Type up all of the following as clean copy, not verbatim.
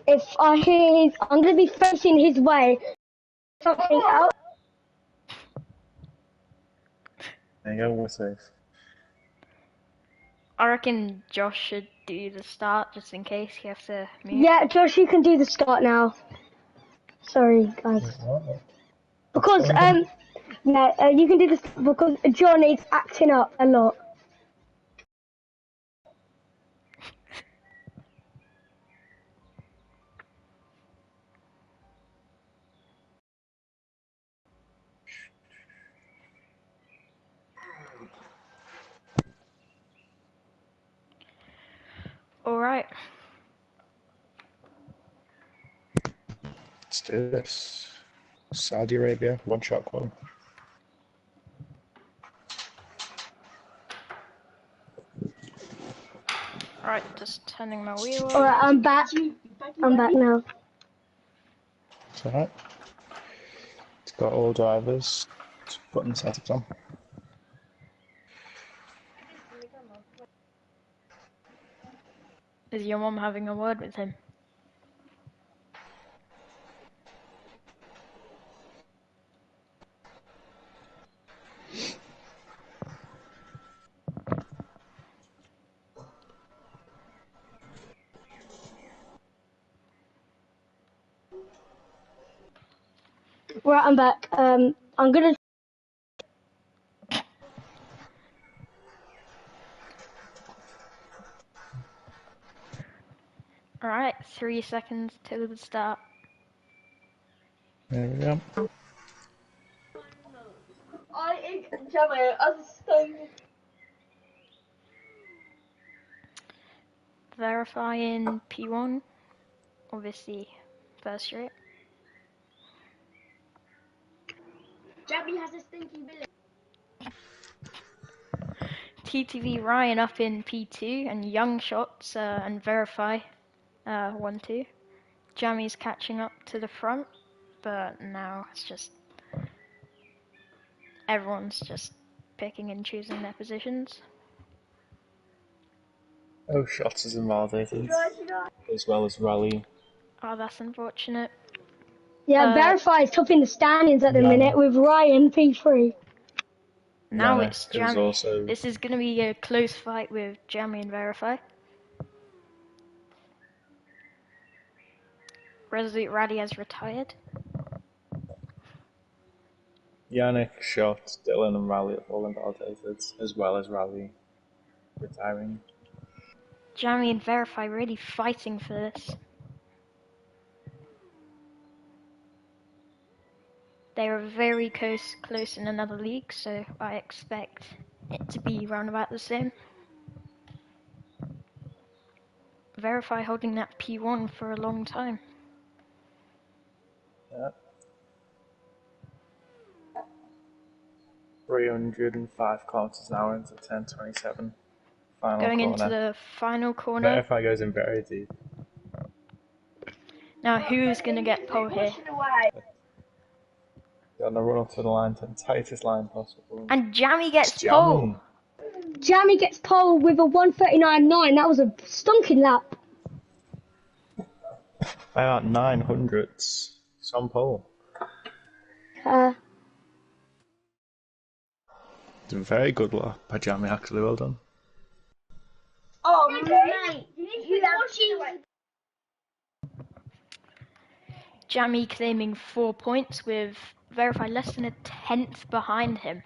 If I hear I'm gonna be facing his way. Something out. There you go, we're safe. I reckon Josh should do the start just in case he has to mute. Yeah, Josh, you can do the start now. Sorry, guys. Wait, what? Because you can do this because Johnny's acting up a lot. Alright. Let's do this. Saudi Arabia, one-shot qual. Alright, just turning my wheel on. Alright, I'm back. I'm back now. It's alright. It's got all drivers. Just putting the settings on. Is your mum having a word with him? Right, I'm back. I'm gonna. Alright, 3 seconds till the start. There we go. Verifying P1, obviously first rate. Jabby has a stinky billy. TTV Ryan up in P2 and Young Shots and Verify 1-2. Jammy's catching up to the front, but now it's just everyone's just picking and choosing their positions. Oh, Shots is invalidated, as well as Rally. Oh, that's unfortunate. Yeah, Verify is top in the standings at the minute with Ryan P3. Now Yannick it's is Jammy. also... This is going to be a close fight with Jammy and Verify. Resolute Rally has retired. Yannick, Shot, Dylan and Rally are all invalidated, as well as Rally retiring. Jammy and Verify really fighting for this. They are very close in another league, so I expect it to be around about the same. Verify holding that P1 for a long time. Yeah. 305 kilometers an hour into 10:27. Final Going corner. into the final corner. Verify goes in very deep. Now who's going to get pole here? Got to run up to the line, to the tightest line possible. And Jammy gets pole. Jammy gets pole with a 1:39.9. That was a stonking lap. By about 900s. It's on pole. It's a very good lap by Jammy, actually. Well done. Oh, mate. Jammy claiming 4 points with Verify less than a tenth behind him.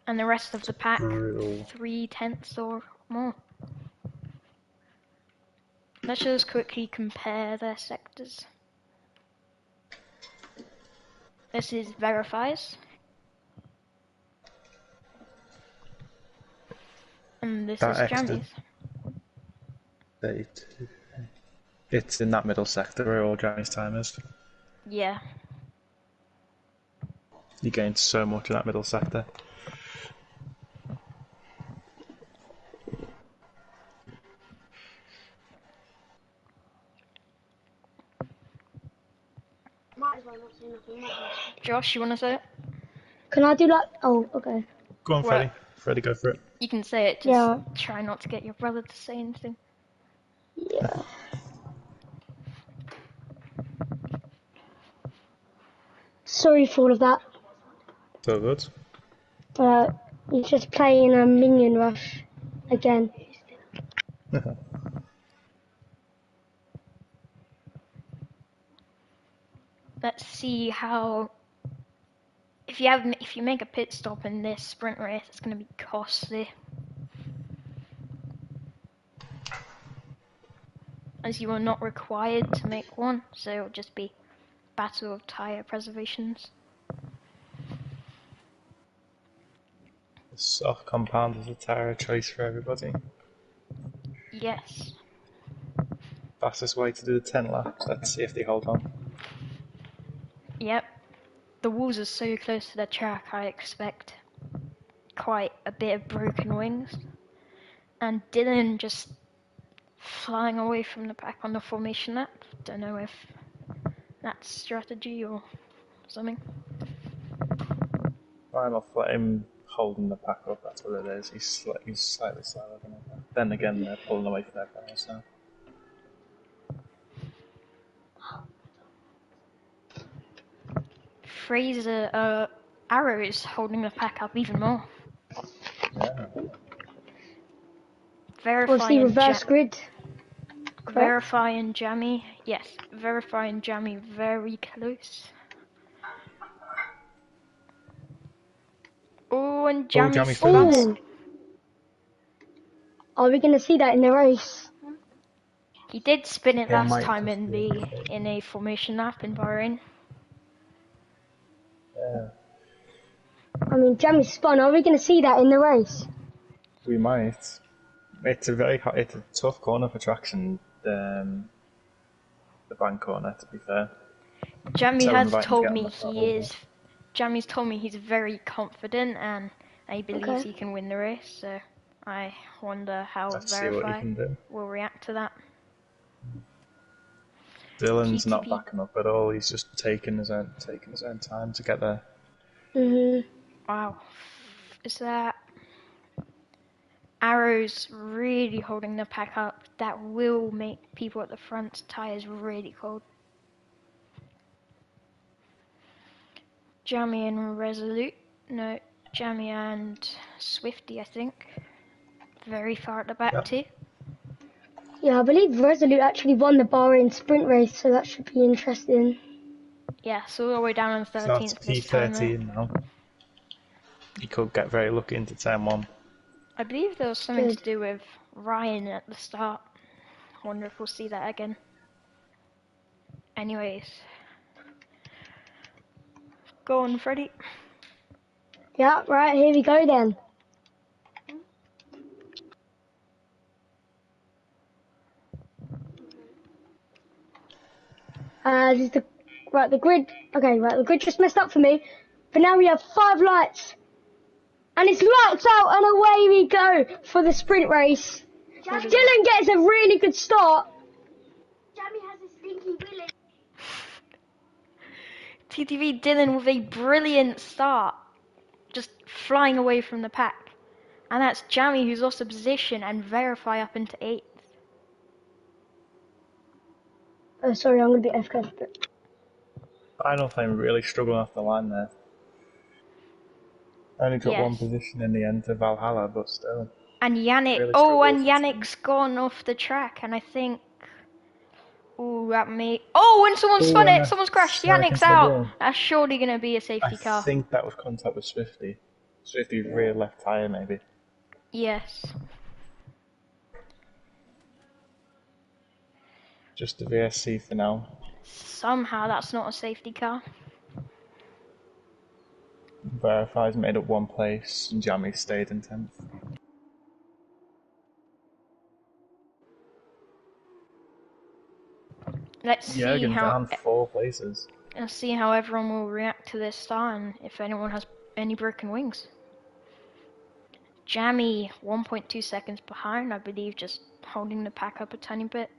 And the rest of the pack, Brutal. 3/10 or more. Let's just quickly compare their sectors. This is Verify's. And this is Jammy's. It's in that middle sector where all Jammy's time is. Yeah. He gained so much in that middle sector. Josh, you want to say it? Can I do that? Oh, okay. Go on, Freddie. Freddie, go for it. You can say it, just try not to get your brother to say anything. Yeah. sorry for all of that. So good. He's just playing a minion rush again. Let's see how. If you make a pit stop in this sprint race, it's going to be costly, as you are not required to make one. So it'll just be battle of tire preservations. The soft compound is a tire choice for everybody. Yes. Fastest way to do the 10 laps. Let's see if they hold on. Yep. The walls are so close to the track, I expect quite a bit of broken wings. And Dylan just flying away from the pack on the formation lap. Don't know if that's strategy or something. I'm off let him holding the pack up, that's what it is. He's slightly slower than it. Then again, they're pulling away from their car, so. Fraser Arrow is holding the pack up even more. Yeah. What's the reverse grid? Correct? Verify and Jammy, yes, Verify and Jammy very close. Oh, and Jammy's fast. Are we going to see that in the race? He did spin it Yeah, last time in a formation lap in Bahrain. Yeah. I mean, Jammy spun. Are we going to see that in the race? We might. It's a tough corner for traction, the bank corner, to be fair. Jammy has told me Jammy's told me he's very confident and he believes he can win the race, so I wonder how Verify will react to that. Dylan's not backing up at all, he's just taking his own time to get there. Wow. Is that Arrow's really holding the pack up? That will make people at the front tyres really cold. Jammy and Resolute. No, Jammy and Swifty, I think. Very far at the back too. Yeah, I believe Resolute actually won the Bahrain sprint race, so that should be interesting. Yeah, so all the way down on 13th this time. P13 now. He could get very lucky into turn 1. I believe there was something to do with Ryan at the start. Wonder if we'll see that again. Anyways. Go on, Freddie. Yeah, right, here we go then. This is the grid. Okay, right, the grid just messed up for me. But now we have 5 lights. And it's lights out and away we go for the sprint race. Dylan gets a really good start. Jammy has a stinky willy. TTV Dylan with a brilliant start. Just flying away from the pack. And that's Jammy who's lost a position and Verify up into 8th. Oh, sorry, I'm going to be FK. Final time really struggling off the line there. Only got one position in the end to Valhalla, but still. And Yannick, really and Yannick's gone off the track, and I think, that may, and someone spun it, someone's crashed, Yannick's out. That's surely going to be a safety car. I think that was contact with Swifty. Swifty's rear left tyre, maybe. Yes. Just a VSC for now. Somehow that's not a safety car. Verify's made up 1 place, and Jammy stayed in 10th. Let's see how down 4 places. Let's see how everyone will react to this start and if anyone has any broken wings. Jammy 1.2 seconds behind, I believe, just holding the pack up a tiny bit.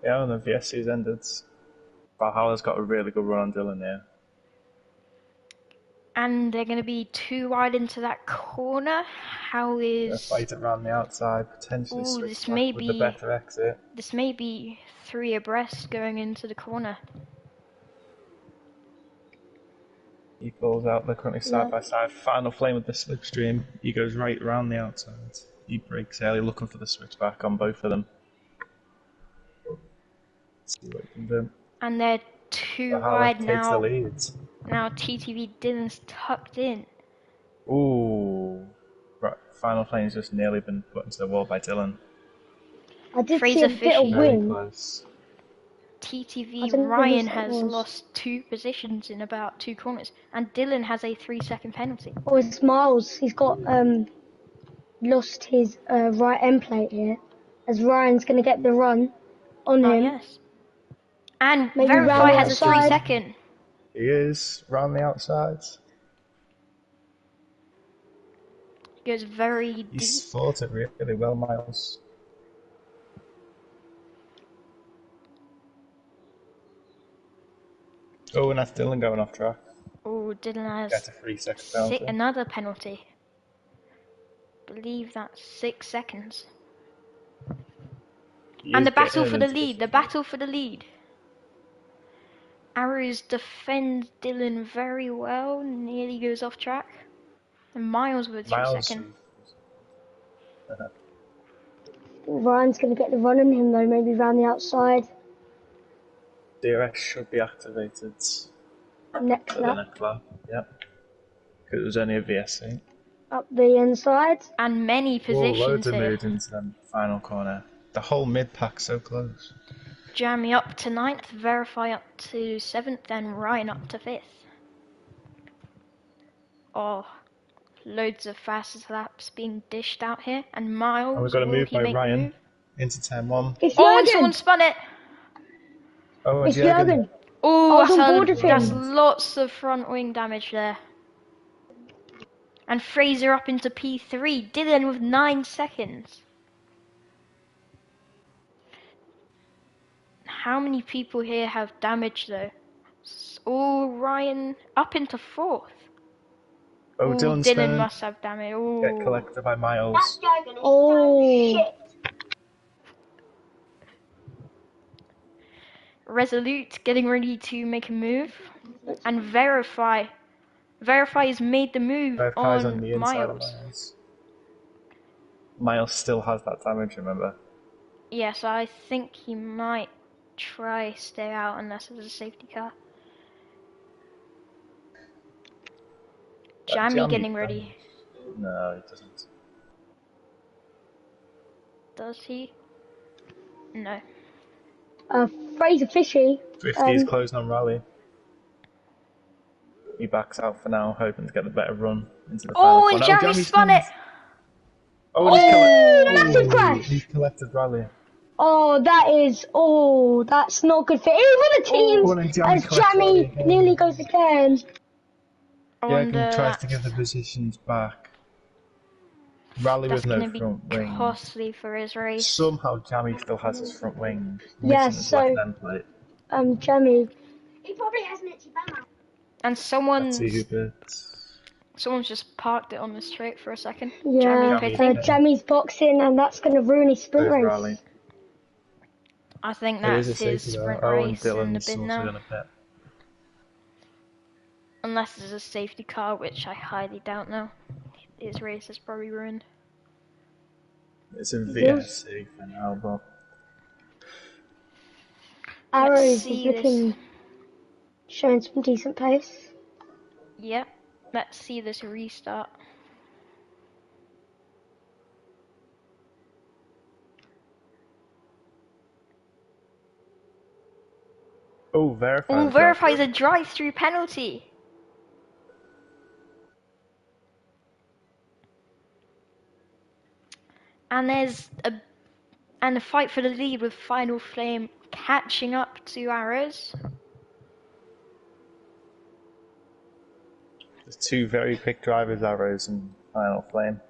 Yeah, and the VSC's ended. Valhalla's got a really good run on Dylan here. And they're going to be too wide into that corner. How Gonna is... fight it around the outside, potentially Ooh, switch this back may with the be... better exit. This may be 3 abreast going into the corner. He pulls out, they're currently side by side. Final Flame with the slipstream. He goes right around the outside. He breaks early, looking for the switch back on both of them. Let's see what he can do. And they're too Valhalla wide takes now. the lead. Now TTV Dylan's tucked in. Ooh. Right, Final Flame's just nearly been put into the wall by Dylan. I did Fraser see a bit of Fishy. Very wind. close. I TTV don't know Ryan whose that has was. lost 2 positions in about 2 corners. And Dylan has a 3-second penalty. Oh, it's Miles. He's got lost his right end plate here, as Ryan's gonna get the run on Ah, him. yes. And Maybe Verify round the has a outside. 3-second. He is round the outside. Goes very deep. He's fought it really well, Miles. Oh, and that's Dylan going off track. Oh, Dylan Gets has a 3-second penalty. another penalty. Believe that's 6 seconds. He And is the battle getting for the into this lead. The one. battle for the lead. Arrows defends Dylan very well. Nearly goes off track. And Miles with 3-second. Ryan's gonna get the run on him though, maybe round the outside. DRS should be activated Next for the lap, next lap. Yep. Because it was only a VSC. up the inside. And many Oh, positions loads of here. mood into the final corner. The whole mid pack's so close. Jamie up to 9th, Verify up to 7th, and Ryan up to 5th. Oh, loads of fastest laps being dished out here. And Miles, And we've got a will move he by make the Ryan move? into turn 1. It's Oh, and Jürgen! someone spun it! Oh, and It's Jürgen. Jürgen! Oh, I was on board with that's him. lots of front wing damage there. And Fraser up into P3. Dylan with 9 seconds. How many people here have damage though? Oh, Ryan up into 4th. Oh, Ooh, Dylan's Dylan spinning. must have damage. Get Oh, collected by Miles. That Jürgen is Oh. so shit. Resolute getting ready to make a move. And Verify. Verify has made the move Verify's on on the inside of Miles. Miles. Miles still has that damage, remember? Yes, I think he might try stay out unless there's a safety car. Jamie getting ready. No, he doesn't. Does he? No. Fraser Fishy. Thrifty's closing on Rally. He backs out for now, hoping to get the better run into the final Oh, and corner. Jamie spun it! spins. Oh, and massive crash! He's collected Rally. Oh, that's not good for either of the teams. Oh, and Jamie as collects Jamie Rally again. nearly goes again. I Jürgen wonder tries to that's- give the positions back. Rally that's with no going to be front wing. costly for his race. Somehow Jamie still has his front wing. Yeah, missing his so- left end plate. Jamie. He probably has an itchy bum. And Let's see who someone's bids. just parked it on the straight for a second. Yeah, Jamie Jamie. Jamie's boxing, and that's going to ruin his sprint There's race. Rally. I think There is that's a his safety sprint car. Oh, and race in the Dylan's bin also now. going to pit. Unless there's a safety car, which I highly doubt now. His race is probably ruined. It's a VSC for now, but Arrows is see looking, showing some decent pace. Yep. Let's see this restart. oh, Verify. Oh, was Verify's left. a drive-through penalty. And there's a fight for the lead with Final Flame catching up to Arrows. There's two very quick drivers, Arrows and Final Flame.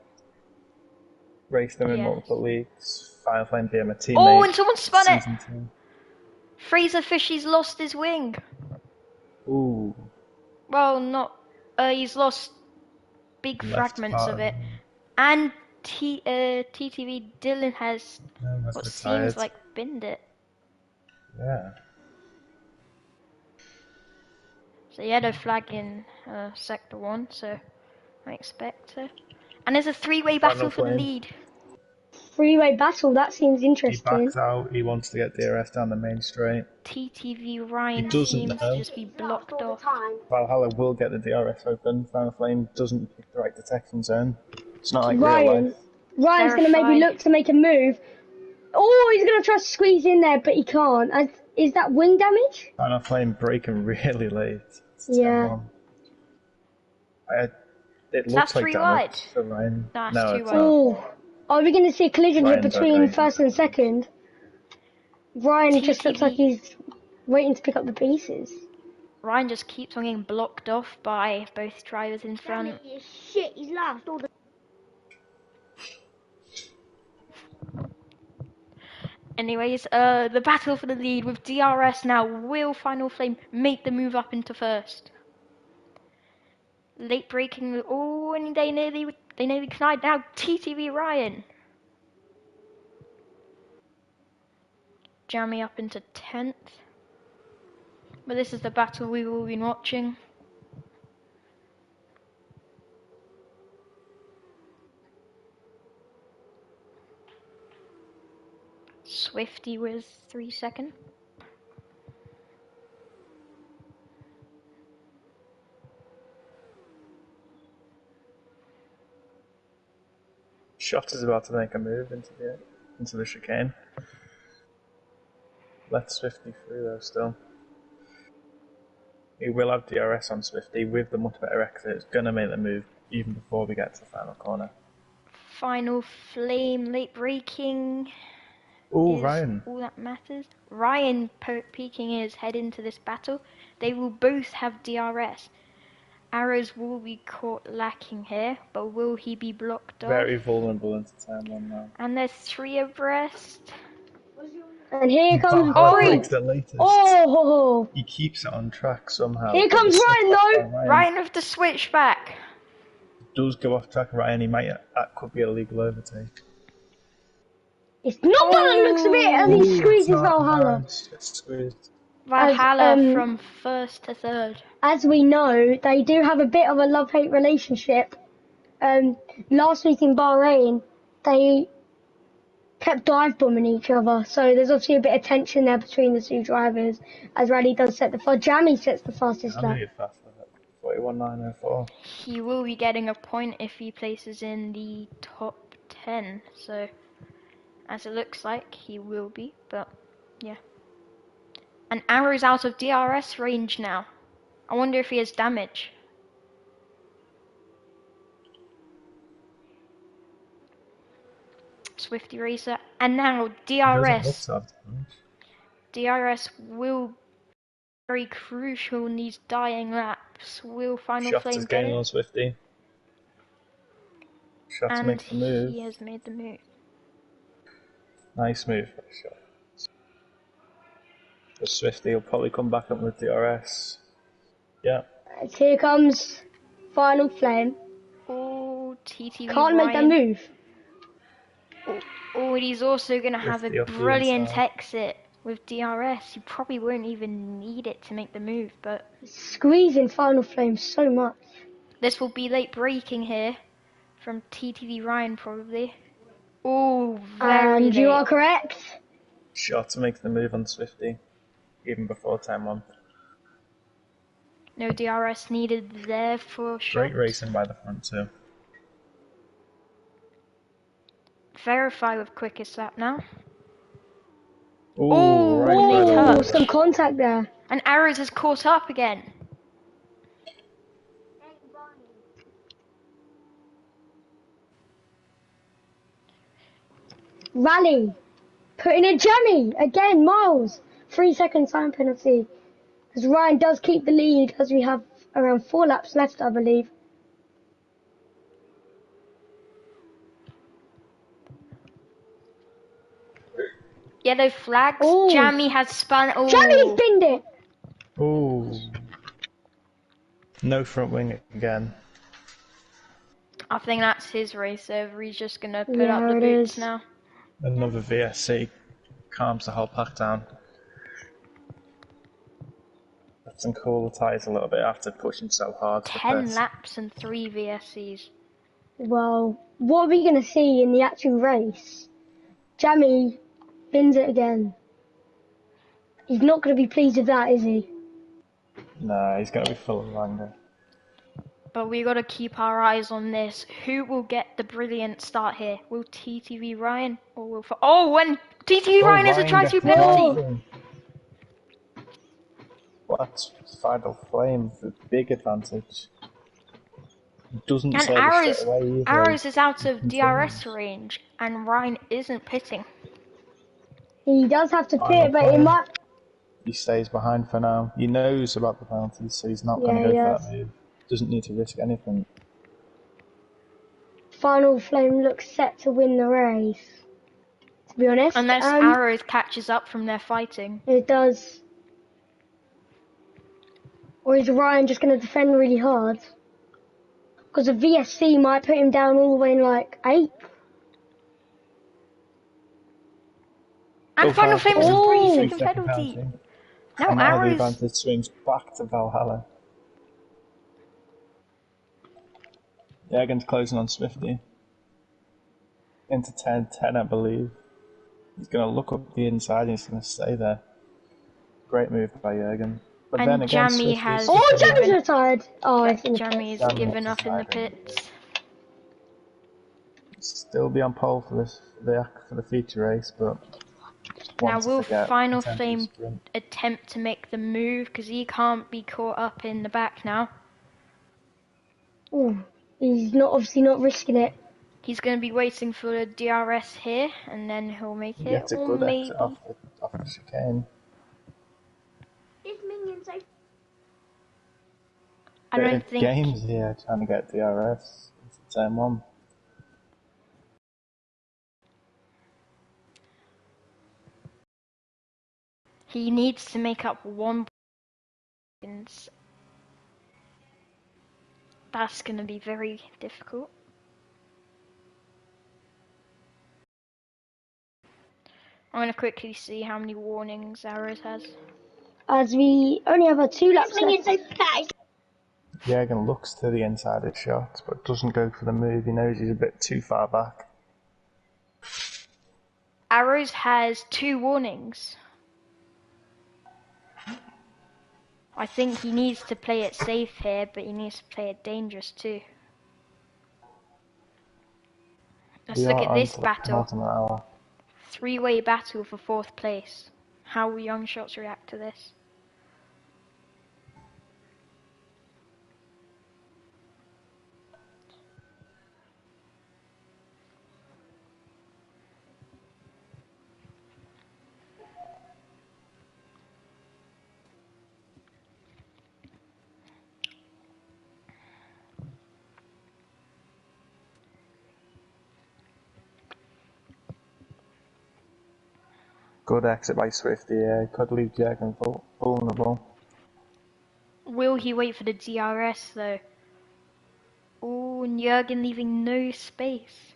Raced them in Yes. multiple leagues. Final Flame being a teammate. Oh, and someone spun it. season 2. Fraser Fishy's lost his wing. Ooh. Well, not He's lost big Left fragments part of it. And TTV Dylan has Has what retired. seems like binned it. Yeah. So yellow flag in sector 1, so I expect so. And there's a three-way battle for the flame. lead. Three-way battle, that seems He interesting. backs out. He wants to get DRS down the main straight. TTV Ryan doesn't seems to know. just be He's blocked lost all off. the time. Valhalla will get the DRS open. Final Flame doesn't pick the right detection zone. It's not like real Ryan, life. Ryan's going to maybe Verify. look to make a move. Oh, he's going to try to squeeze in there, but he can't. Is that wing damage? Final Flame breaking really late. It's Yeah. 10-1. It That's looks like three damage wide. for Ryan. That's No, two it's wide. not. Oh, are we going to see a collision here Ryan's between okay. first and second? Ryan just looks like TTV. he's waiting to pick up the pieces. Ryan just keeps on getting blocked off by both drivers in Damn front. it, you shit, he's lost all the Anyways, the battle for the lead with DRS now. Will Final Flame make the move up into first? Late braking. Oh, and they nearly collide now. TTV Ryan. Jammy up into 10th. But this is the battle we've all been watching. Swifty was 3 second. Shot is about to make a move into the chicane. Let Swifty through though still. He will have DRS on Swifty with the much better exit. It's gonna make the move even before we get to the final corner. Final Flame late braking. Oh, Is Ryan. all that matters. Ryan peeking his head into this battle. They will both have DRS. Arrows will be caught lacking here, but will he be blocked off? Very vulnerable into turn 1 now. And there's 3 abreast. And here comes Valhalla Ryan. takes the latest. Oh, He keeps it on track somehow. here but comes the Ryan switch though. by Ryan with the switchback. does go off track. Ryan, that could be a legal overtake. It's not by the looks of it, and he squeezes It's not Valhalla. nice. It's squeezed. Valhalla from first to third. As we know, they do have a bit of a love-hate relationship. Last week in Bahrain, they kept dive bombing each other, so there's obviously a bit of tension there between the two drivers. As Rally does set the Jammy sets the fastest I lap. knew you'd fast with it. 41.904. He will be getting a point if he places in the top 10. So, as it looks like, he will be, but yeah. And Arrow's out of DRS range now. I wonder if he has damage. Swifty Racer. And now DRS. DRS will be very crucial in these dying laps. Will Final Shots Flame is get gaining it? on Swifty. Shots And makes the move. he has made the move. Nice move by Shot. For Swifty, he'll probably come back up with DRS. Yeah. Here comes Final Flame. Oh, TTV Can't make that Ryan. move. Oh, and he's also going to have a 50 off the brilliant inside. exit with DRS. You probably won't even need it to make the move, but Squeezing Final Flame so much. this will be late braking here from TTV Ryan probably. Oh, very And you late. are correct. Shots makes the move on Swifty. Even before time 1. No DRS needed there for Great shots. racing by the front too. Verify with quickest lap now. Ooh, Oh, right they by the Oh, touch. some contact there. And Arrows has caught up again. Rally. Putting a Jammy. Again, Miles. 3 second time penalty. As Ryan does keep the lead as we have around 4 laps left, I believe. Yellow flags. Oh. Jammy has spun. Oh. Jammy's binned it. Ooh. No front wing again. I think that's his race over. He's just gonna put Yeah, up the it boots is. now. Another VSC calms the whole pack down. Lets them cool the tyres a little bit after pushing so hard to the 10 pit. laps and 3 VSCs. Well, what are we going to see in the actual race? Jamie wins it again. He's not going to be pleased with that, is he? Nah, he's going to be full of anger. But we gotta keep our eyes on this. Who will get the brilliant start here? Will TTV Ryan or will... Oh, and TTV Ryan has a try-through gets penalty! the What? Final Flame for big advantage. Doesn't And say this straight away either. Arrows is out of DRS range, and Ryan isn't pitting. He does have to Final pit, but it Flame. might... He stays behind for now. He knows about the penalties, so he's not going Yeah, to he go for does. that move. Doesn't need to risk anything. Final Flame looks set to win the race. To be honest, Unless Arrows catches up from their fighting. it does. Or is Ryan just going to defend really hard? Because a VSC might put him down all the way in like 8th. And Final Flame was a 3-second 3-second penalty. penalty. Now And now the Arrows... advantage swings back to Valhalla. Jürgen's closing on Swifty. Into 10, I believe. He's going to look up the inside and he's going to stay there. Great move by Jürgen. But And then again, Jamie Swifty's has... Oh, Jamie's retired! Oh, it's in the Jamie's pits. given up in the pits. still be on pole for the feature race, but Now will Final attempt Flame to sprint. attempt to make the move, because he can't be caught up in the back now. Ooh, he's obviously not risking it. He's going to be waiting for the DRS here, and then he'll make He it. gets a Or good maybe... exit off the chicane. This minion safe. I Bit don't of think... games here trying to get DRS into turn 1. He needs to make up 1 points. That's going to be very difficult. I'm going to quickly see how many warnings Arrows has. As we only have 2 laps This minion left. safe cat. Jürgen looks to the inside of shots, but doesn't go for the move. He knows he's a bit too far back. Arrows has 2 warnings. I think he needs to play it safe here, but he needs to play it dangerous too. Let's We look are at on this to the battle. penultimate hour. 3-way battle for 4th place. How will Young Shots react to this? Good exit by Swifty here. Could leave Jürgen vulnerable. Will he wait for the DRS though? Oh, and Jürgen leaving no space.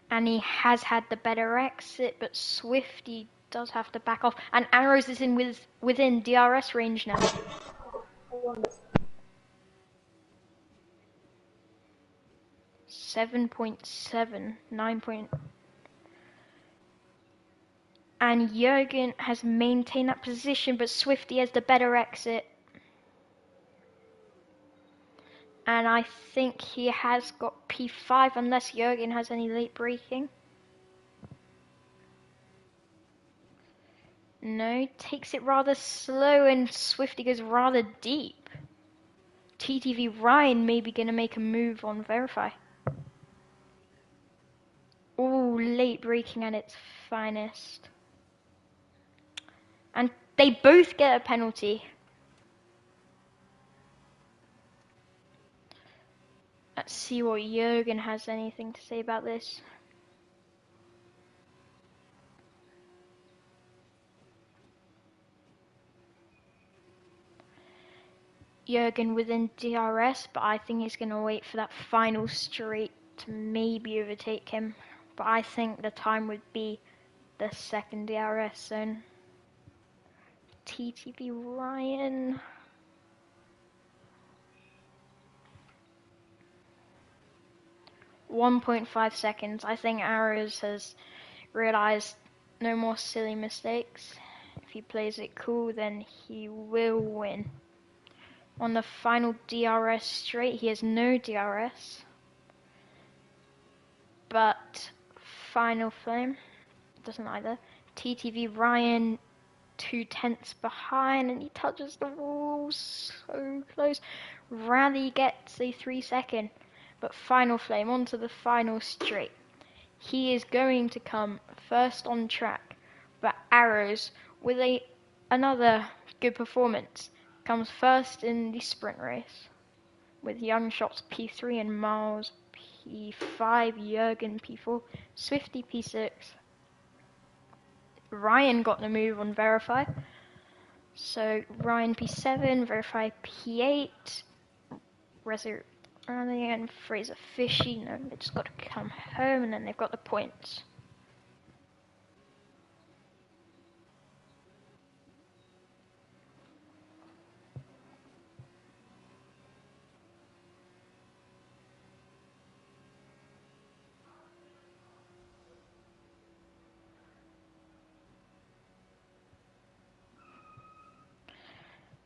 And he has had the better exit, but Swifty does have to back off. And Arrows is within DRS range now. .7, 9 . And Jürgen has maintained that position, but Swifty has the better exit. And I think he has got P5 unless Jürgen has any late braking. No, takes it rather slow and Swifty goes rather deep. TTV Ryan may be going to make a move on Verify. Ooh, late braking at its finest. And they both get a penalty. Let's see what Jürgen has anything to say about this. Jurgen within DRS, but I think he's going to wait for that final straight to maybe overtake him. But I think the time would be the second DRS zone. TTV Ryan. .5 seconds. I think Arrows has realized no more silly mistakes. If he plays it cool, then he will win. On the final DRS straight, he has no DRS. But Final Flame doesn't either. TTV Ryan 2/10 behind, and he touches the wall so close. Rally gets a 3-second, but Final Flame onto the final straight. He is going to come first on track, but Arrows with another good performance comes first in the sprint race with Young Shots P3 and Miles P5, Jurgen P4, Swifty P6. Ryan got the move on Verify. So Ryan P7, Verify P8, Reser and Fraser Fishy. No, they just got to come home and then they've got the points.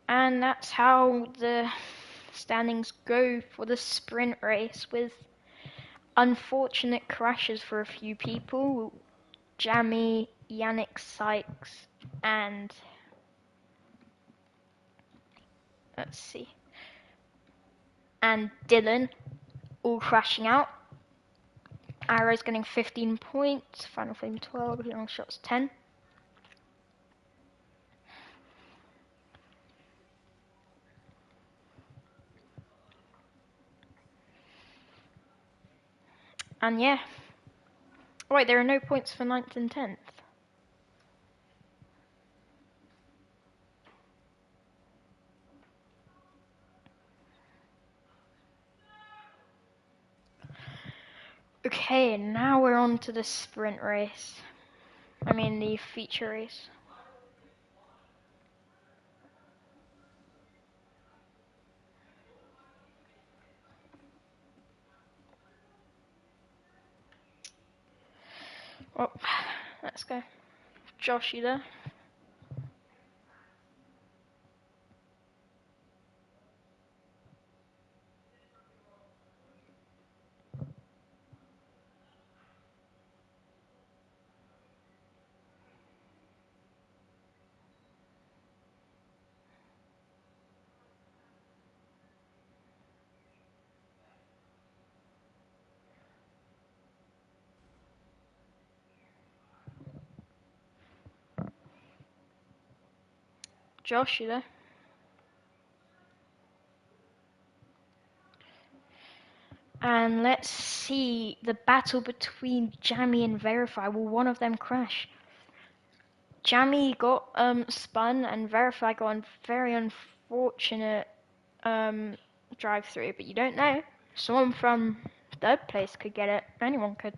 And that's how the standings go for the sprint race, with unfortunate crashes for a few people. Jamie, Yannick Sykes, and and Dylan all crashing out. Arrow's getting 15 points, Final Flame 12, Long Shots 10. And yeah. Right, there are no points for 9th and 10th. Okay, now we're on to the sprint race. I mean the feature race. Oh, let's go. Josh, you there? Josh, you there? And let's see the battle between Jamie and Verify. Will one of them crash? Jamie got spun and Verify got a very unfortunate drive through, but you don't know. Someone from third place could get it. Anyone could.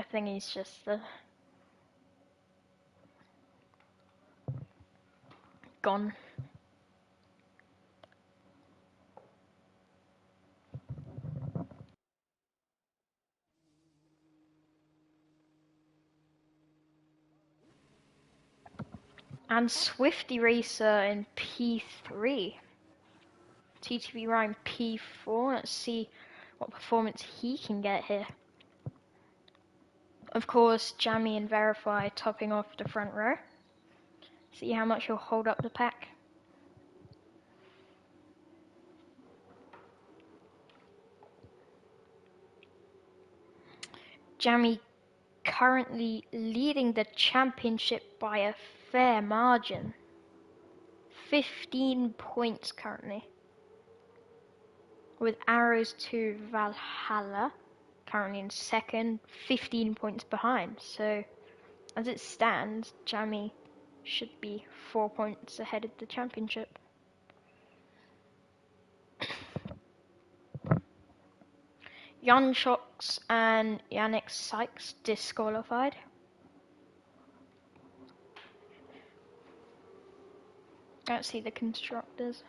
I think he's just gone. And Swifty Racer in P3. TTV Ryan P4. Let's see what performance he can get here. Of course, Jamie and Verify topping off the front row. See how much he'll hold up the pack. Jamie currently leading the championship by a fair margin. 15 points currently. with arrows to Valhalla, currently in second, 15 points behind. So, as it stands, Jamie should be 4 points ahead of the championship. Jan Schoks and Yannick Sykes disqualified. Let's see the constructors.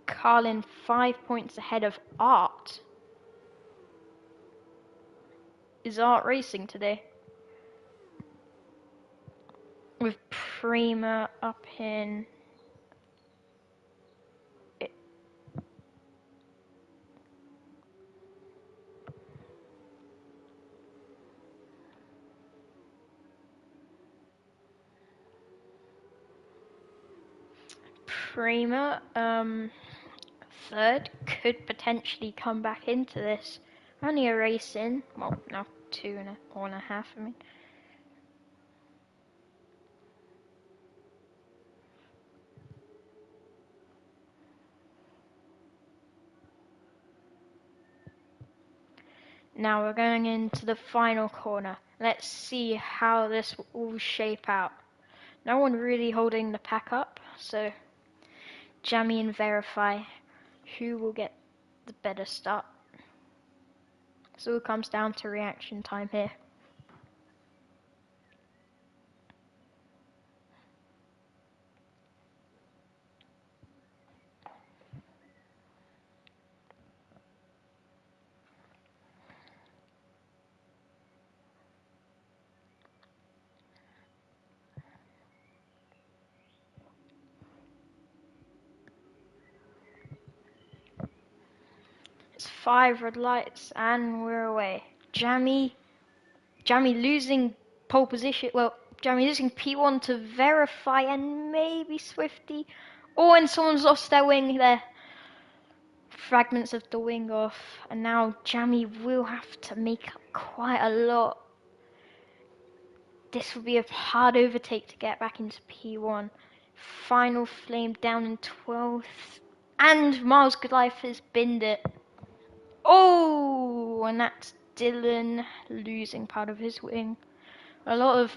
Carlin 5 points ahead of Art. Is Art racing today? With Prima up in... Prima, third, could potentially come back into this. Only a race in, well, no, 1.5, I mean. Now we're going into the final corner. Let's see how this will all shape out. No one really holding the pack up, so Jamie and Verify who will get the better start. So it comes down to reaction time here. It's 5 red lights and we're away. Jamie losing pole position. Well, Jamie losing P1 to Verify and maybe Swifty. Oh, and someone's lost their wing there. Fragments of the wing off. And now Jamie will have to make up quite a lot. This will be a hard overtake to get back into P1. Final Flame down in 12th. And Miles Goodlife has binned it. Oh, and that's Dylan losing part of his wing. A lot of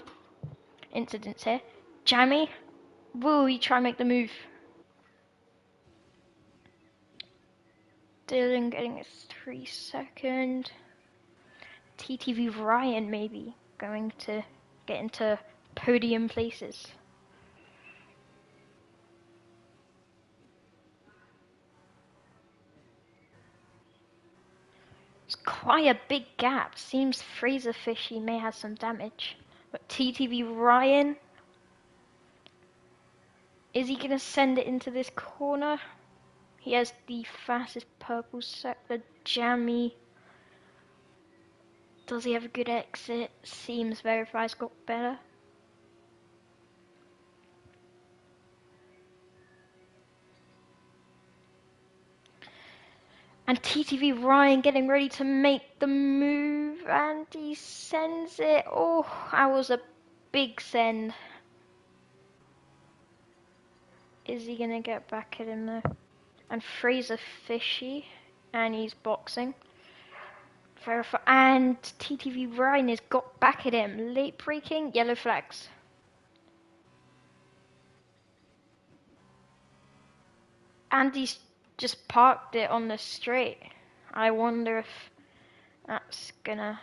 incidents here. Jamie, will he try and make the move? Dylan getting a 3-second. TTV Ryan maybe going to get into podium places. It's quite a big gap. Seems Fraser Fishy may have some damage. But TTV Ryan, is he going to send it into this corner? He has the fastest purple sector. Jamie, does he have a good exit? Seems Verify's got better. And TTV Ryan getting ready to make the move, and he sends it. Oh, that was a big send. Is he gonna get back at him though? And Fraser Fishy, and he's boxing. Verify, and TTV Ryan has got back at him. Late braking, yellow flags. And he's just parked it on the straight. I wonder if that's gonna...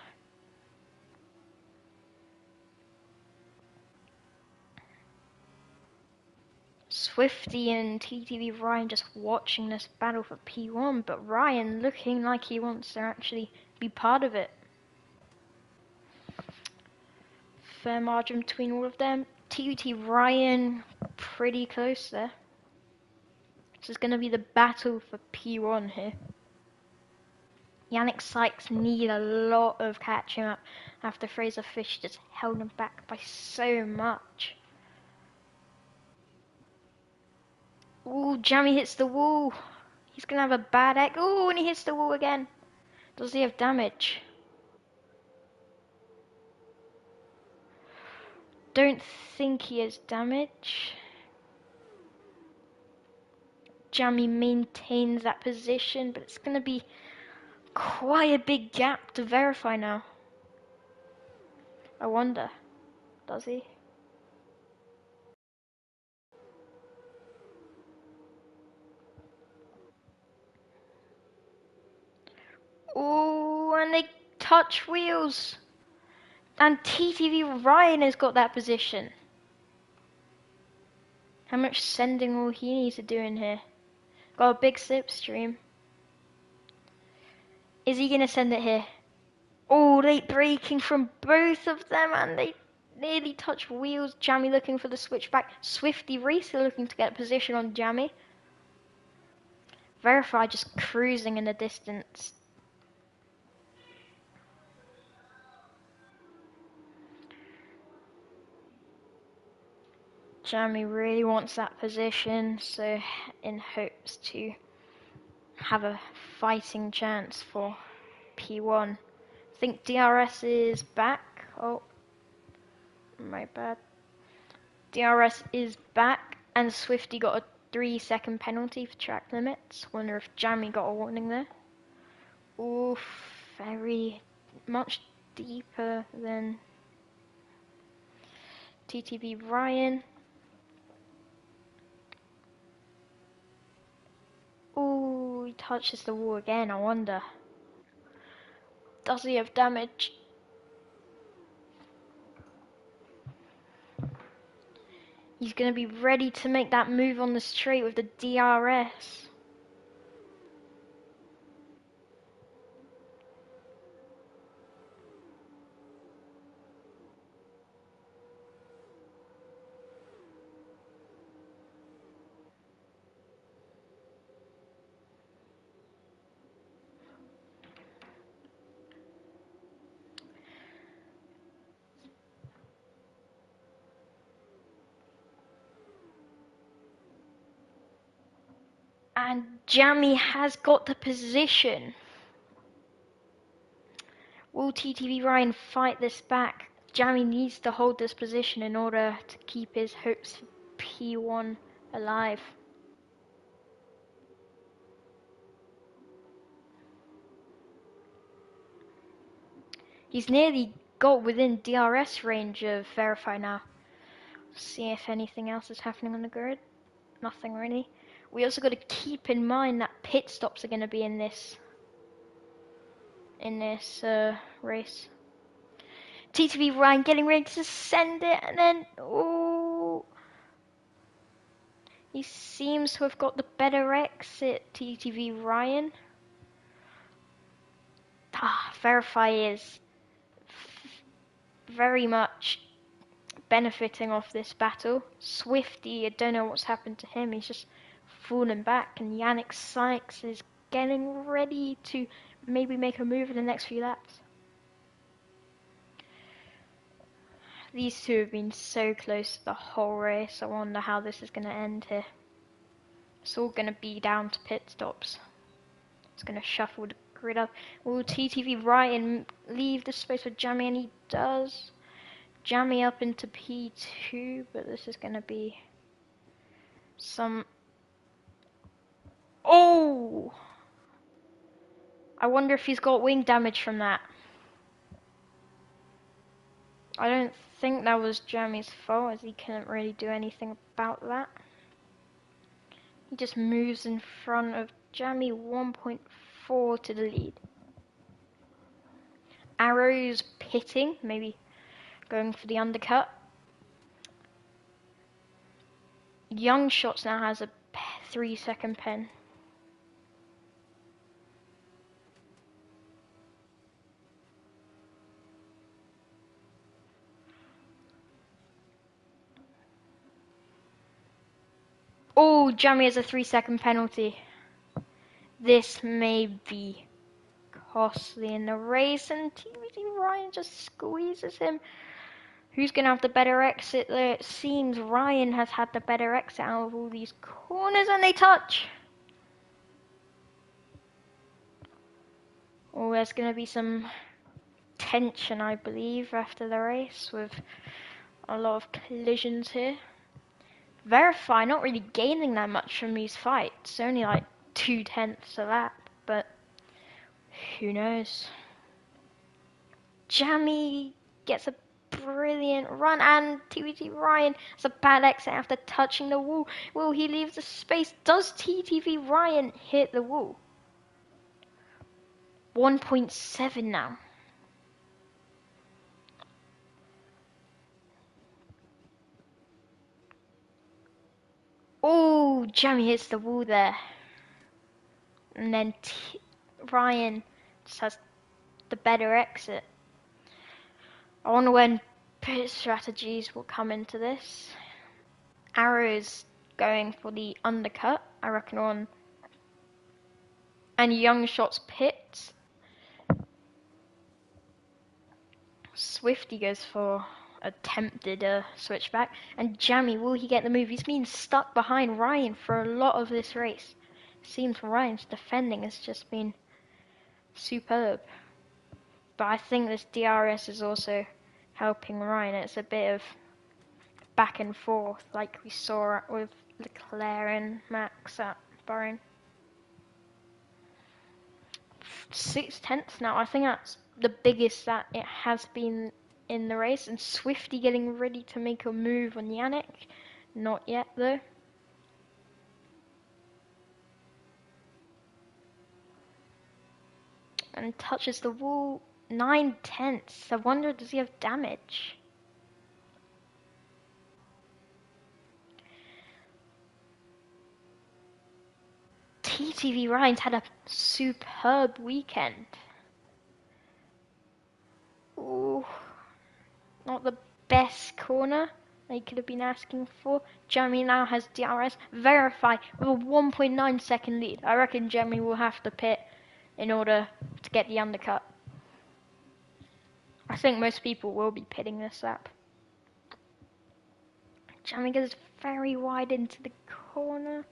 Swifty and TTV Ryan just watching this battle for P1, but Ryan looking like he wants to actually be part of it. Fair margin between all of them. TT Ryan pretty close there. This is going to be the battle for P1 here. Yannick Sykes need a lot of catching up after Fraser Fish just held him back by so much. Ooh, Jamie hits the wall. He's going to have a bad egg. Ooh, and he hits the wall again. Does he have damage? Don't think he has damage. Jamie maintains that position, but it's going to be quite a big gap to verify now. I wonder, does he? Ooh, and they touch wheels. And TTV Ryan has got that position. How much sending will he need to do in here? Got a big slipstream. Is he going to send it here? Oh, late braking from both of them, and they nearly touch wheels. Jamie looking for the switchback. Swifty Racer looking to get a position on Jamie. Verify just cruising in the distance. Jamie really wants that position, so in hopes to have a fighting chance for P1. I think DRS is back. Oh, my bad. DRS is back, and Swifty got a 3-second penalty for track limits. Wonder if Jamie got a warning there. Oof, very much deeper than TTV Ryan. Ooh, he touches the wall again, I wonder. Does he have damage? He's going to be ready to make that move on the straight with the DRS. And Jamie has got the position. Will TTV Ryan fight this back? Jamie needs to hold this position in order to keep his hopes for P1 alive. He's nearly got within DRS range of Verify now. See if anything else is happening on the grid. Nothing really. We also got to keep in mind that pit stops are going to be in this race. TTV Ryan getting ready to send it, and then ooh, he seems to have got the better exit. TTV Ryan. Verify is very much benefiting off this battle. Swifty, I don't know what's happened to him. He's just fallen back, and Yannick Sykes is getting ready to maybe make a move in the next few laps. These two have been so close the whole race. I wonder how this is going to end here. It's all going to be down to pit stops. It's going to shuffle the grid up. Will TTV Ryan leave the space for Jamie? And he does. Jamie up into P2, but this is going to be some... Oh! I wonder if he's got wing damage from that. I don't think that was Jamie's fault, as he couldn't really do anything about that. He just moves in front of Jamie, 1.4 to the lead. Arrows pitting, maybe going for the undercut. Young Shots now has a 3-second pen. Oh, Jamie has a 3-second penalty. This may be costly in the race, and TTV Ryan just squeezes him. Who's going to have the better exit there? It seems Ryan has had the better exit out of all these corners, and they touch. Oh, there's going to be some tension, I believe, after the race, with a lot of collisions here. Verify not really gaining that much from these fights. Only like 2/10 a lap, but who knows? Jamie gets a brilliant run, and TTV Ryan has a bad exit after touching the wall. Will he leave the space? Does TTV Ryan hit the wall? 1.7 now. Oh, Jamie hits the wall there. And then Ryan just has the better exit. I wonder when pit strategies will come into this. Arrow's going for the undercut, I reckon, on. And Young Shots pits. Swifty goes for attempted switchback. And Jamie, will he get the move? He's been stuck behind Ryan for a lot of this race. Seems Ryan's defending has just been superb. But I think this DRS is also helping Ryan. It's a bit of back and forth like we saw with Leclerc and Max at Bahrain. 6/10 now. I think that's the biggest that it has been in the race. And Swifty getting ready to make a move on Yannick. Not yet though. And touches the wall. 9/10. I wonder, does he have damage? TTV Ryan's had a superb weekend. Ooh, not the best corner they could have been asking for. Jamie now has DRS. Verify with a 1.9 second lead. I reckon Jamie will have to pit in order to get the undercut. I think most people will be pitting this lap. Jamie goes very wide into the corner.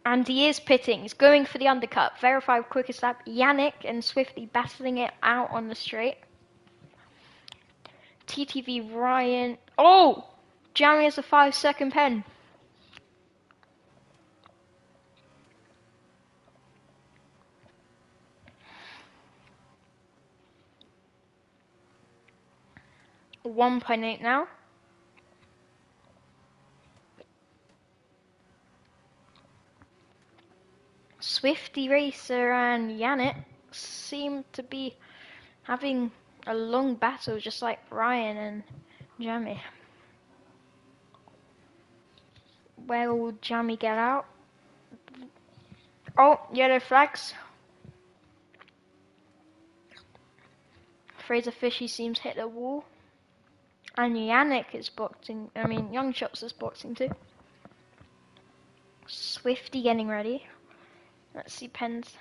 And he is pitting. He's going for the undercut. Verify quickest lap. Yannick and Swifty battling it out on the straight. TTV Ryan. Oh! Jamie has a 5-second pen. $1.8 now. Swifty Racer and Yannick seem to be having a long battle, just like Ryan and Jamie. Where will Jamie get out? Oh, yellow flags. Fraser Fishy seems hit the wall. And Yannick is boxing. I mean, Young Shots is boxing too. Swifty getting ready. Let's see pens.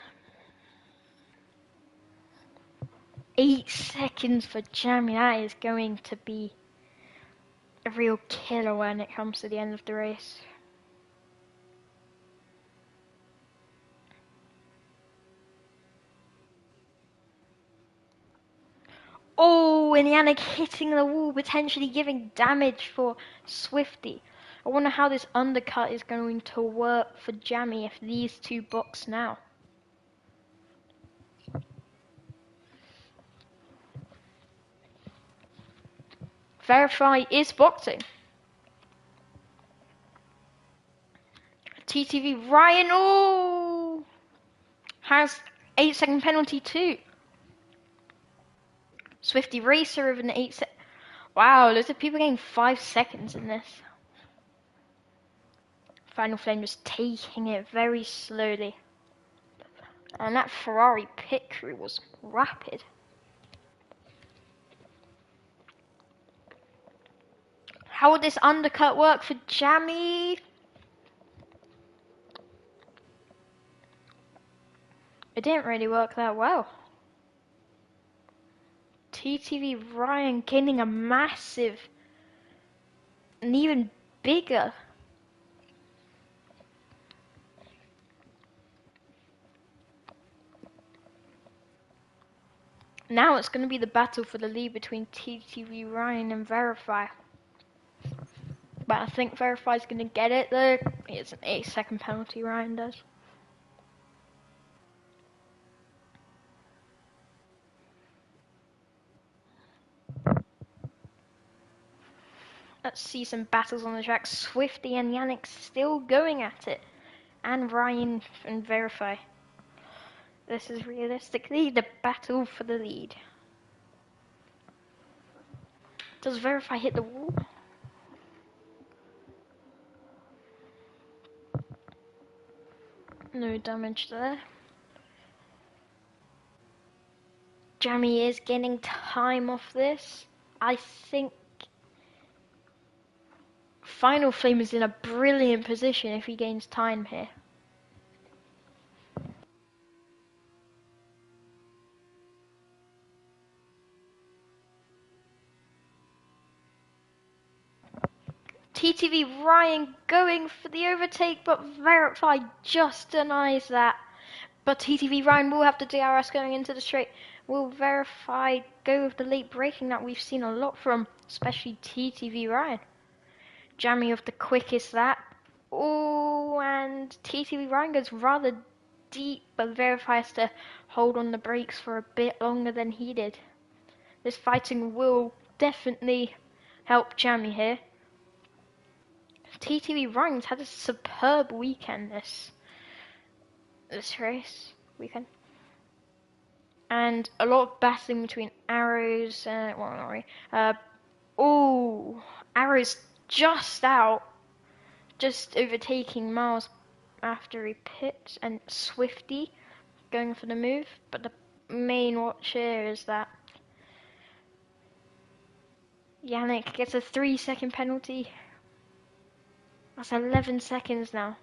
8 seconds for Jamie. That is going to be a real killer when it comes to the end of the race. Oh, and Yannick hitting the wall, potentially giving damage for Swifty. I wonder how this undercut is going to work for Jamie if these two box now. Verify is boxing. TTV Ryan, oh, has 8-second penalty too. Swifty Racer with an 8-second. Wow, loads of people getting 5 seconds in this. Final Flame just taking it very slowly. And that Ferrari pit crew was rapid. How would this undercut work for Jamie? It didn't really work that well. TTV Ryan gaining a massive and even bigger. Now it's going to be the battle for the lead between TTV Ryan and Verify. But I think Verify's going to get it though. It's an 8-second penalty, Ryan does. Let's see some battles on the track. Swifty and Yannick still going at it. And Ryan and Verify. This is realistically the battle for the lead. Does Verify hit the wall? No damage there. Jammy is getting time off this. I think Final Flame is in a brilliant position if he gains time here. TTV Ryan going for the overtake, but Verify just denies that. But TTV Ryan will have the DRS going into the straight. Will Verify go with the late braking that we've seen a lot from, especially TTV Ryan. Jammy with the quickest that. Oh, and TTV Ryan goes rather deep, but Verify has to hold on the brakes for a bit longer than he did. This fighting will definitely help Jammy here. TTV Ryan's had a superb weekend this race weekend. And a lot of battling between Arrows, Arrows just out, just overtaking Miles after he pits, and Swifty going for the move. But the main watch here is that Yannick gets a 3-second penalty. That's 11 seconds now.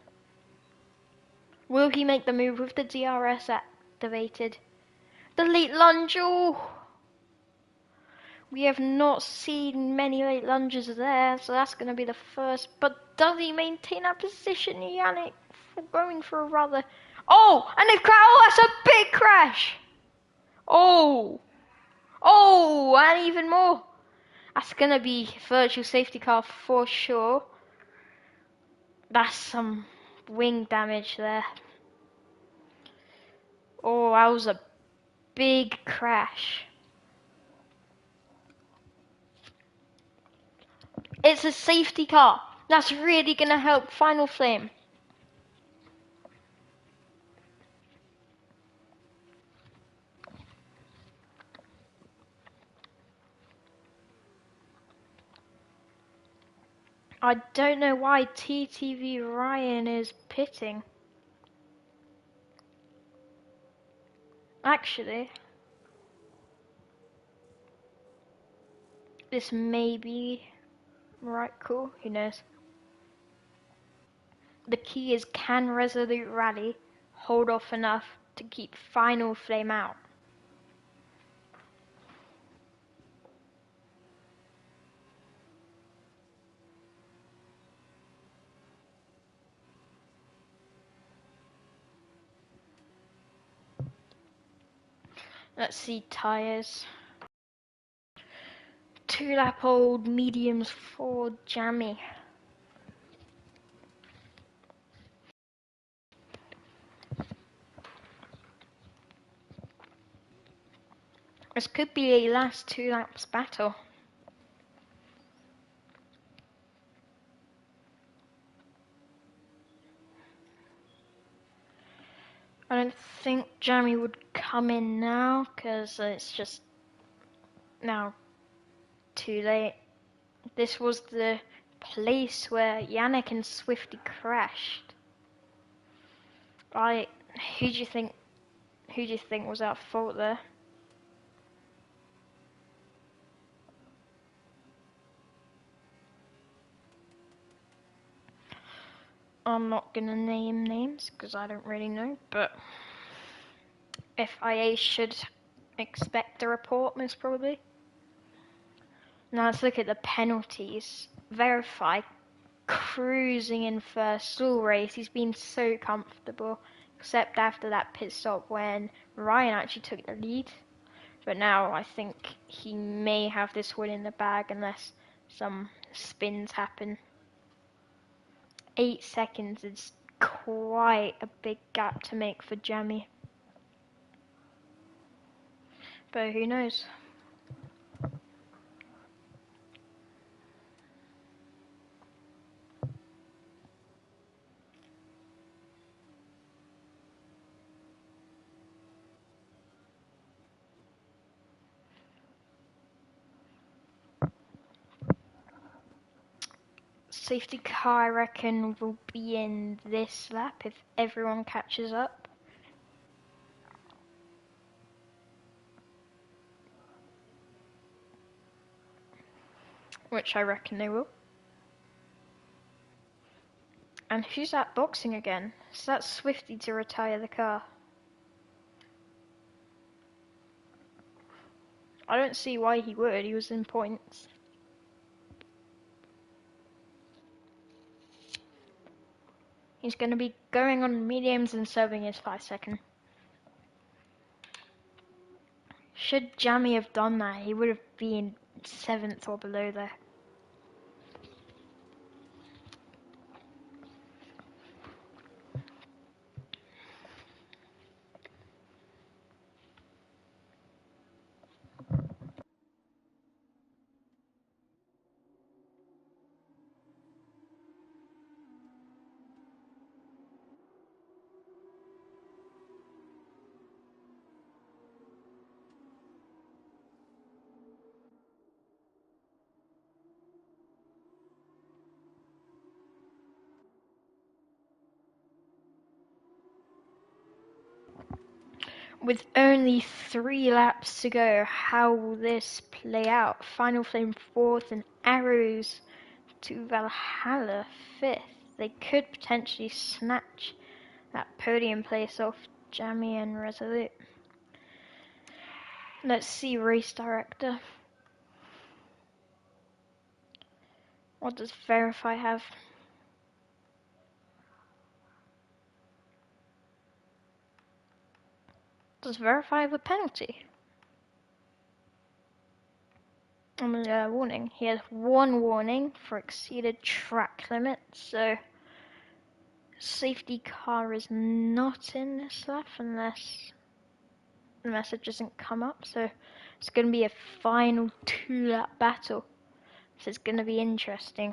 Will he make the move with the DRS activated? The late lunge, oh! We have not seen many late lunges there, so that's going to be the first. But does he maintain that position, Yannick? Going for a rather... Oh! And they've crashed! Oh, that's a big crash! Oh! Oh! And even more! That's going to be virtual safety car for sure. That's some wing damage there. Oh, that was a big crash. It's a safety car. That's really going to help Final Flame. I don't know why TTV Ryan is pitting. Actually, this may be right, cool, who knows. The key is, can Resolute Rally hold off enough to keep Final Flame out? Let's see tyres. 2-lap old mediums for Jammy. This could be a last 2 laps battle. I don't think Jammy would come in now, because it's just now too late. This was the place where Yannick and Swifty crashed. Who do you think was at fault there? I'm not gonna name names because I don't really know, but FIA should expect a report most probably. Now let's look at the penalties. Verify cruising in first all race. He's been so comfortable, except after that pit stop when Ryan actually took the lead. But now I think he may have this win in the bag unless some spins happen. 8 seconds is quite a big gap to make for Jamie. But who knows? Safety car, I reckon, will be in this lap if everyone catches up. Which I reckon they will. And who's that boxing again? So that's Swifty to retire the car. I don't see why he would, he was in points. He's going to be going on mediums and serving his 5 second. Should Jamie have done that, he would have been 7th or below there. With only 3 laps to go, how will this play out? Final Flame 4th and Arrows to Valhalla 5th. They could potentially snatch that podium place off Jamie and Resolute. Let's see, race director. What does Verify have? Does Verify have a penalty? Warning. He has 1 warning for exceeded track limit, so safety car is not in this lap unless the message doesn't come up. So it's going to be a final 2-lap battle. So it's going to be interesting.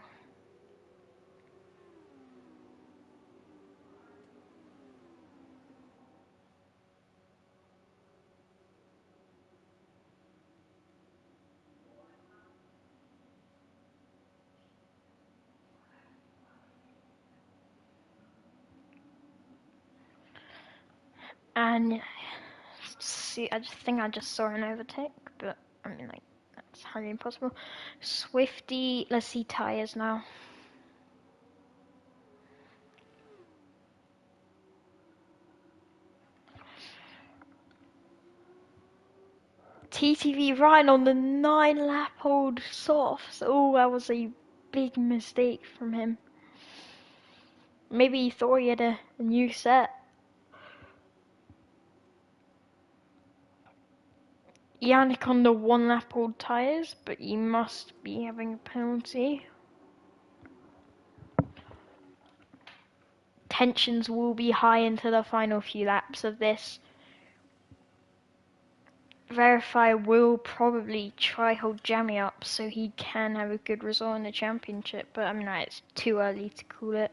And see, I just think I just saw an overtake, but I mean, like, that's highly impossible. Swifty, let's see tires now. TTV Ryan on the 9-lap-old softs. Oh, that was a big mistake from him. Maybe he thought he had a new set. Yannick on the 1-lap-old tyres, but he must be having a penalty. Tensions will be high into the final few laps of this. Verify will probably try hold Jamie up so he can have a good result in the championship, but I mean, it's too early to call it.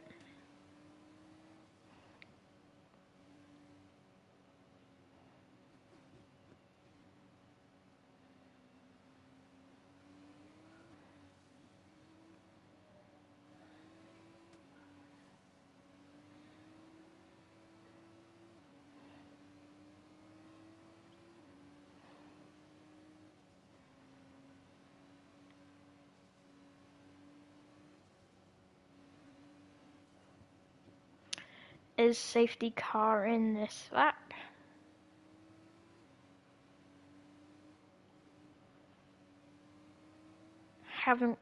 Is safety car in this lap?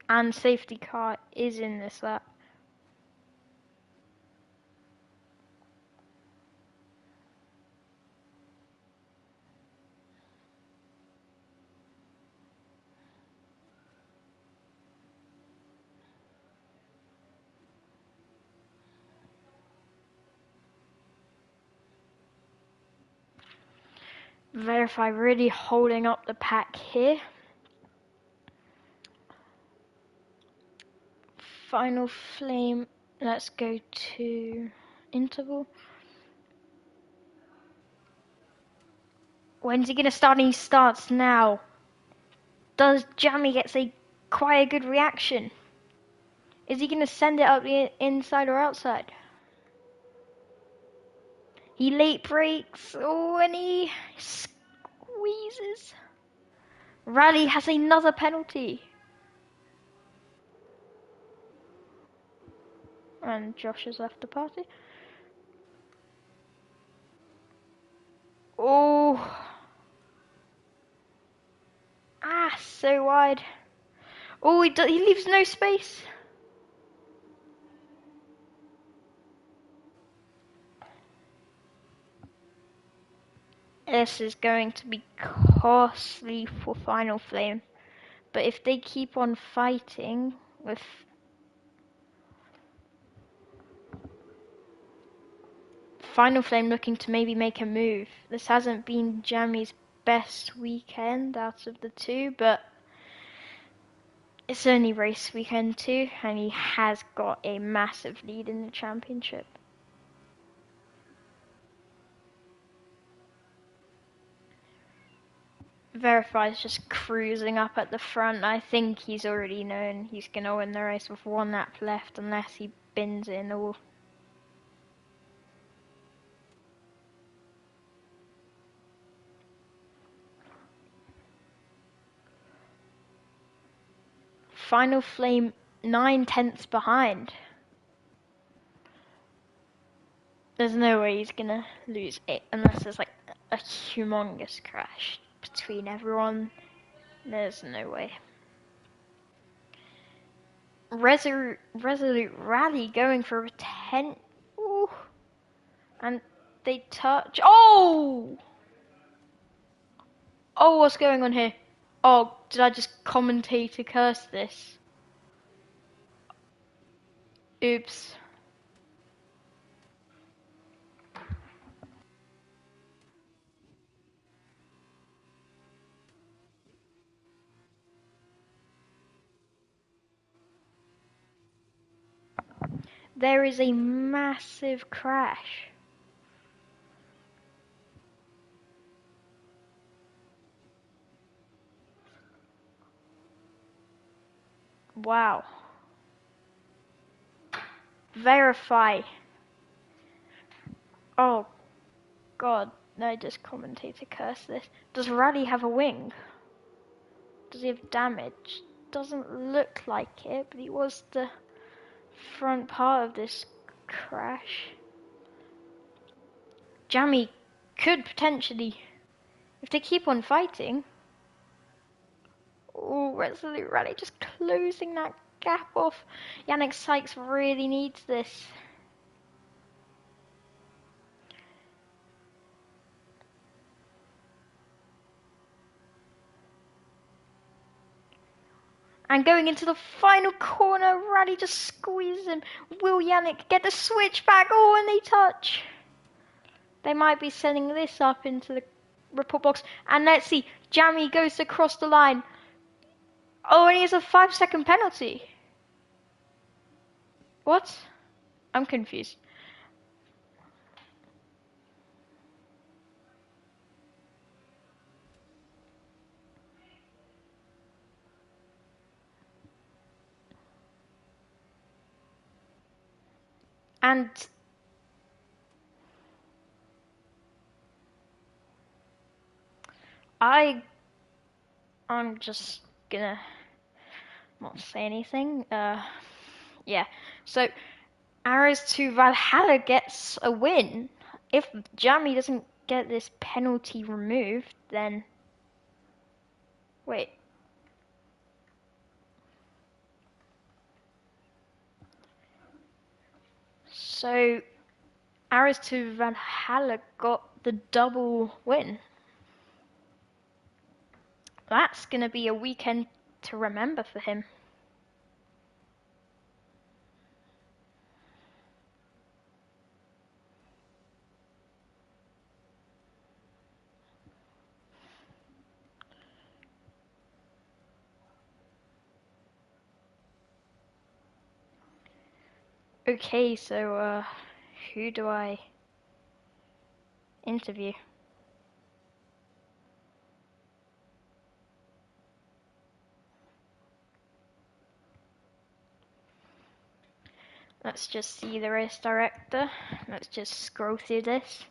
And safety car is in this lap. Verify really holding up the pack here. Final Flame, let's go to interval. When's he gonna start? He starts now. Does Jammy get quite a good reaction? Is he gonna send it up the inside or outside? He late breaks. Oh, and he squeezes. Rally has another penalty. And Josh has left the party. Oh. Ah, so wide. Oh, he leaves no space. This is going to be costly for Final Flame. But if they keep on fighting with... Final Flame looking to maybe make a move. This hasn't been Jammy's best weekend out of the two, but it's only race weekend 2, and he has got a massive lead in the championship. Verify's just cruising up at the front. I think he's already known he's going to win the race with 1 lap left unless he bins it in all. Final Flame 9/10 behind. There's no way he's gonna lose it unless there's like a humongous crash between everyone. There's no way. Resolute Rally going for a 10. Ooh. And they touch. Oh! Oh, what's going on here? Oh, did I just commentator curse this? Oops. There is a massive crash. Wow. Verify. Oh, God. No, just commentator curse this. Does Rally have a wing? Does he have damage? Doesn't look like it, but he was the front part of this crash. Jammy could potentially, if they keep on fighting. Oh, Resolute Rally just closing that gap off. Yannick Sykes really needs this. And going into the final corner, Rally just squeezes him. Will Yannick get the switch back? Oh, and they touch. They might be sending this up into the report box. And let's see, Jammy goes across the line. Oh, and he has a 5-second penalty. What? I'm confused. And I'm just gonna not say anything. Yeah. So Arrows to Valhalla gets a win. If Jammy doesn't get this penalty removed, then wait. So Arrows to Valhalla got the double win. That's gonna be a weekend to remember for him. Okay, so who do I interview? Let's just see the race director. Let's just scroll through this.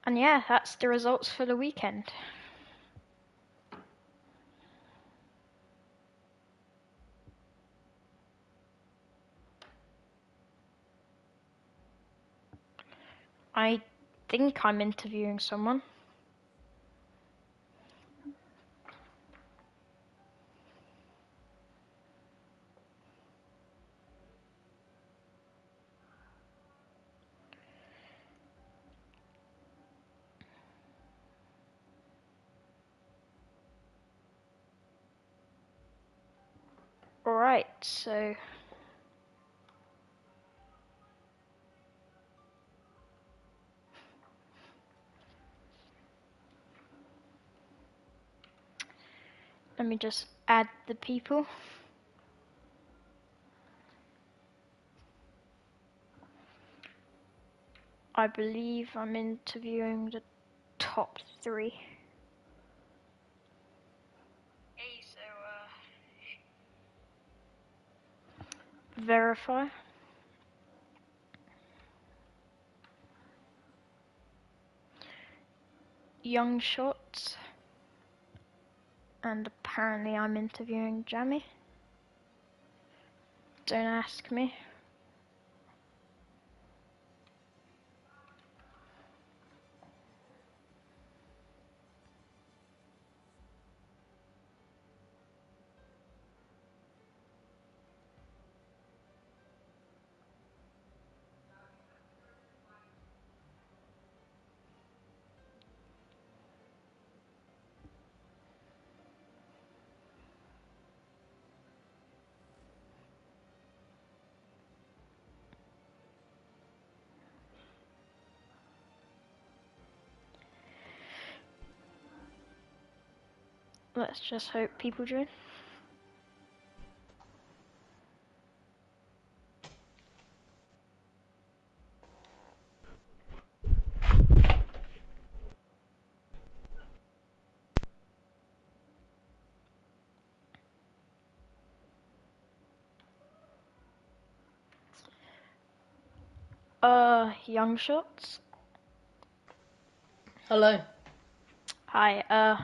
And yeah, that's the results for the weekend. I think I'm interviewing someone. Alright, so let me just add the people. I believe I'm interviewing the top 3. Okay, so verify. Young shots. And apparently I'm interviewing Jamie. Don't ask me. Let's just hope people join. Young shots. Hello. Hi,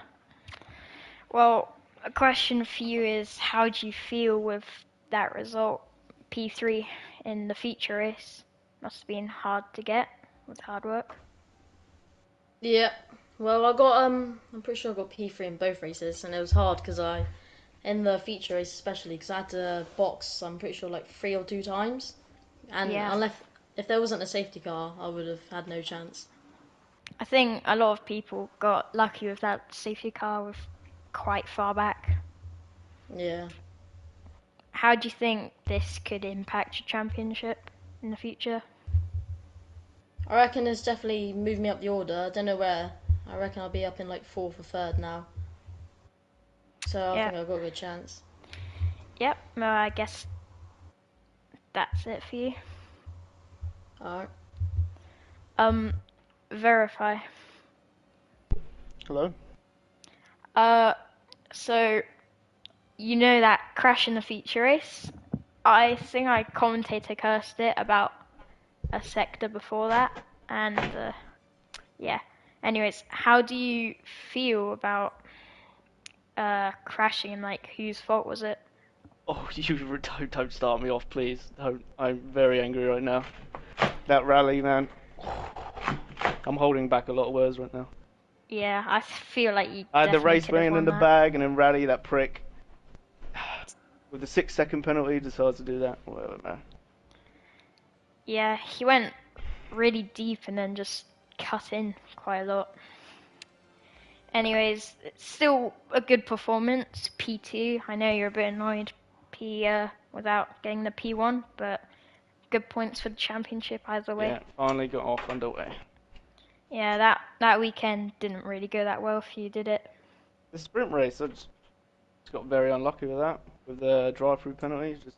well, a question for you is how do you feel with that result? P3 in the feature race. Must have been hard to get with hard work. Yeah. Well, I got I'm pretty sure I got P3 in both races, and it was hard because in the feature race especially, because I had to box. I'm pretty sure like 3 or 2 times, and Yeah. unless if there wasn't a safety car, I would have had no chance. I think a lot of people got lucky with that safety car with quite far back. Yeah. How do you think this could impact your championship in the future? I reckon it's definitely moved me up the order. I don't know where. I reckon I'll be up in like 4th or 3rd now. So I Yeah. think I've got a good chance. Yep, well, I guess that's it for you. Alright. Verify. Hello? So, you know that crash in the feature race? I think I commentator cursed it about a sector before that, and yeah. Anyways, how do you feel about crashing, and like whose fault was it? Oh, you don't start me off, please. Don't. I'm very angry right now. That rally, man. I'm holding back a lot of words right now. Yeah, I feel like you I had the definitely race could have win in won the that. bag, and then Rally, that prick, with the 6-second penalty, decides to do that. Whatever, man. Yeah, he went really deep and then just cut in quite a lot. Anyways, it's still a good performance. P2. I know you're a bit annoyed without getting the P1, but good points for the championship either way. Yeah, finally got off underway. Yeah, that weekend didn't really go that well for you, did it? The sprint race, I just got very unlucky with that, with the drive-through penalties. Just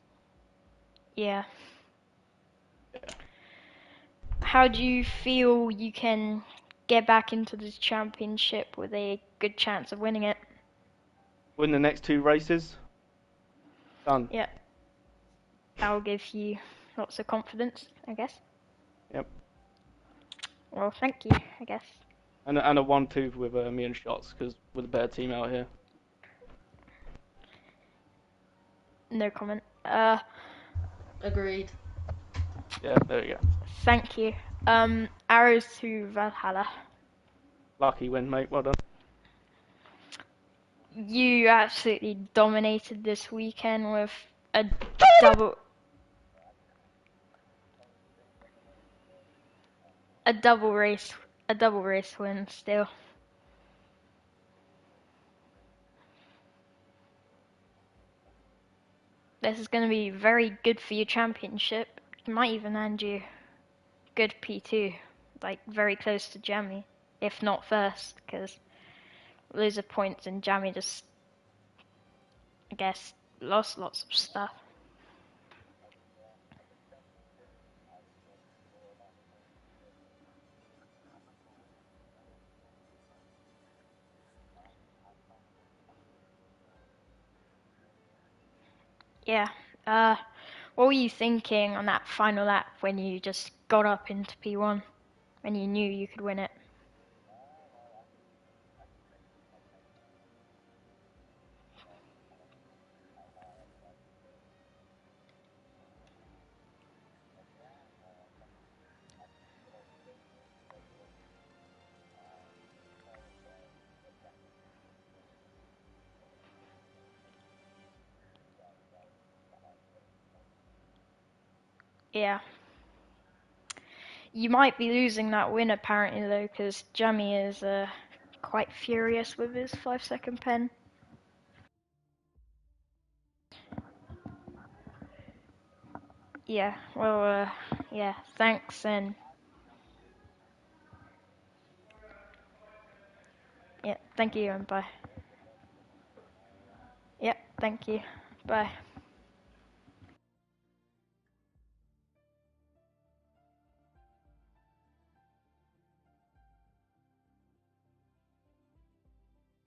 Yeah. How do you feel you can get back into the championship with a good chance of winning it? win the next 2 races. Done. Yeah. That'll give you lots of confidence, I guess. Yep. Well, thank you, I guess. And a 1-2 with me and Shots, because we're the better team out here. No comment. Agreed. Yeah, there you go. Thank you. Arrows to Valhalla. Lucky win, mate. Well done. You absolutely dominated this weekend with a double a double race win still. This is going to be very good for your championship. You might even land you good P2, like very close to Jammy, if not first, because loads of points and Jammy just, I guess, lost lots of stuff. Yeah. What were you thinking on that final lap when you just got up into P1 and you knew you could win it? Yeah. You might be losing that win apparently though, because Jammy is quite furious with his 5-second pen. Yeah, well, yeah, thanks and yeah, thank you and bye. Yep, thank you. Bye.